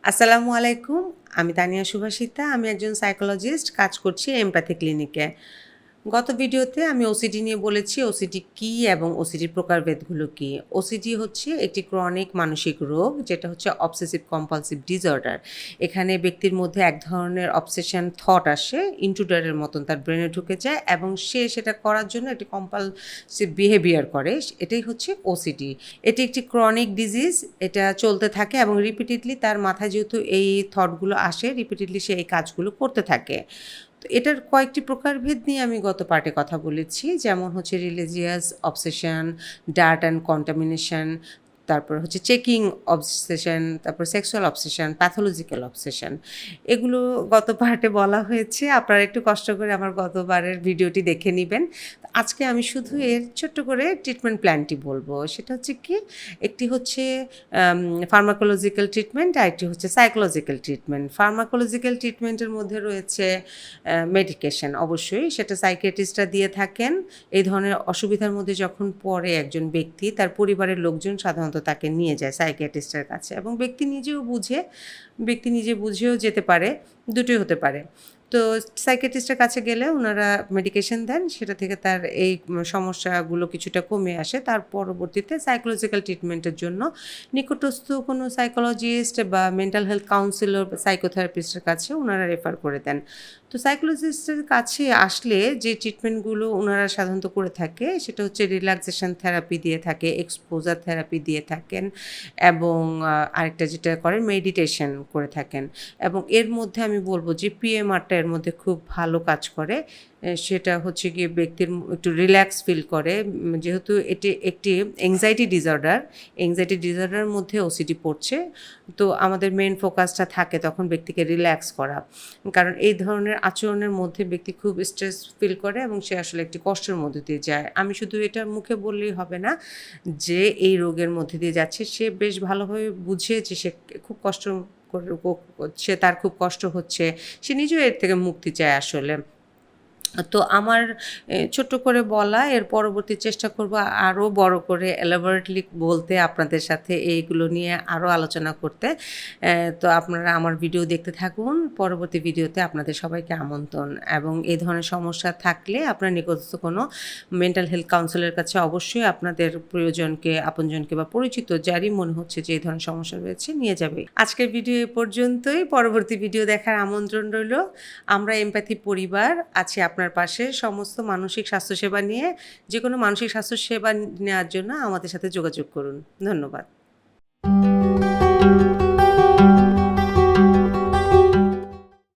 আসসালামু আলাইকুম। আমি তানিয়া সুভাষিতা। আমি একজন সাইকোলজিস্ট, কাজ করছি এমপ্যাথি ক্লিনিকে। গত ভিডিওতে আমি ওসিডি নিয়ে বলেছি ওসিডি কী এবং ওসিডির প্রকারভেদগুলো কী। ওসিডি হচ্ছে একটি ক্রনিক মানসিক রোগ, যেটা হচ্ছে অবসেসিভ কম্পালসিভ ডিসঅর্ডার। এখানে ব্যক্তির মধ্যে এক ধরনের অবসেশন থট আসে, ইন্ট্রুডারের মতন তার ব্রেনে ঢুকে যায় এবং সে সেটা করার জন্য একটি কম্পালসিভ বিহেভিয়ার করে। এটাই হচ্ছে ওসিডি। এটি একটি ক্রনিক ডিজিজ, এটা চলতে থাকে এবং রিপিটেডলি তার মাথায় যেহেতু এই থটগুলো আসে, রিপিটেডলি সে এই কাজগুলো করতে থাকে। তো এটার কয়েকটি প্রকারভেদ নিয়ে আমি গত পার্টে কথা বলেছি, যেমন হচ্ছে religious obsession, dirt and contamination, তারপর হচ্ছে চেকিং অবসেশন, তারপর সেক্সুয়াল অবসেশন, প্যাথোলজিক্যাল অবসেশন। এগুলো গত পার্টে বলা হয়েছে। আপনারা একটু কষ্ট করে আমার গতবারের ভিডিওটি দেখে নেবেন। আজকে আমি শুধু এর ছোট্ট করে ট্রিটমেন্ট প্ল্যানটি বলবো। সেটা হচ্ছে কি, একটি হচ্ছে ফার্মাকোলজিক্যাল ট্রিটমেন্ট, আর একটি হচ্ছে সাইকোলজিক্যাল ট্রিটমেন্ট। ফার্মাকোলজিক্যাল ট্রিটমেন্টের মধ্যে রয়েছে মেডিকেশন, অবশ্যই সেটা সাইকিয়াট্রিস্টরা দিয়ে থাকেন। এই ধরনের অসুবিধার মধ্যে যখন পড়ে একজন ব্যক্তি, তার পরিবারের লোকজন সাধারণত তাকে নিয়ে যায় সাইকিয়াট্রিস্টের কাছে এবং ব্যক্তি নিজে বুঝেও যেতে পারে, দুটোই হতে পারে। তো সাইকিয়াট্রিস্টের কাছে গেলে ওনারা মেডিকেশন দেন, সেটা থেকে তার এই সমস্যাগুলো কিছুটা কমে আসে। তার পরবর্তীতে সাইকোলজিক্যাল ট্রিটমেন্টের জন্য নিকটস্থ কোনো সাইকোলজিস্ট বা মেন্টাল হেলথ কাউন্সিলর বা সাইকোথেরাপিস্টের কাছে ওনারা রেফার করে দেন। তো সাইকোলজিস্টের কাছে আসলে যে ট্রিটমেন্টগুলো ওনারা সাধারণত করে থাকে সেটা হচ্ছে রিল্যাক্সেশন থেরাপি দিয়ে থাকে, এক্সপোজার থেরাপি দিয়ে থাকেন এবং আরেকটা যেটা করেন মেডিটেশন করে থাকেন। এবং এর মধ্যে আমি বলব যে পিএমআরটা এর মধ্যে খুব ভালো কাজ করে। সেটা হচ্ছে গিয়ে ব্যক্তির একটু রিল্যাক্স ফিল করে, যেহেতু এটি একটি অ্যাংজাইটি ডিসঅর্ডারের মধ্যে ওসিডি পড়ছে। তো আমাদের মেন ফোকাসটা থাকে তখন ব্যক্তিকে রিল্যাক্স করা, কারণ এই ধরনের আচরণের মধ্যে ব্যক্তি খুব স্ট্রেস ফিল করে এবং সে আসলে একটি কষ্টের মধ্যে দিয়ে যায়। আমি শুধু এটা মুখে বললেই হবে না যে এই রোগের মধ্যে দিয়ে যাচ্ছে, সে বেশ ভালোভাবে বুঝে যে সে খুব কষ্ট সে তার খুব কষ্ট হচ্ছে, সে নিজেও এর থেকে মুক্তি চায় আসলে। তো আমার ছোট্ট করে বলা, এর পরবর্তী চেষ্টা করব আরও বড় করে এলাবোরেটলি বলতে, আপনাদের সাথে এইগুলো নিয়ে আরও আলোচনা করতে। তো আপনারা আমার ভিডিও দেখতে থাকুন। পরবর্তী ভিডিওতে আপনাদের সবাইকে আমন্ত্রণ। এবং এই ধরনের সমস্যা থাকলে আপনার নিকটস্থ কোনো মেন্টাল হেলথ কাউন্সিলের কাছে অবশ্যই আপনাদের প্রিয়জনকে, আপনজনকে বা পরিচিত যারই মনে হচ্ছে যে এই ধরনের সমস্যা রয়েছে নিয়ে যাবে। আজকের ভিডিও এ পর্যন্তই। পরবর্তী ভিডিও দেখার আমন্ত্রণ রইল। আমরা এমপ্যাথি পরিবার আছি আপনার পাশে সমস্ত মানসিক স্বাস্থ্যসেবা নিয়ে। যে কোনো মানসিক স্বাস্থ্যসেবা নেওয়ার জন্য আমাদের সাথে যোগাযোগ করুন। ধন্যবাদ।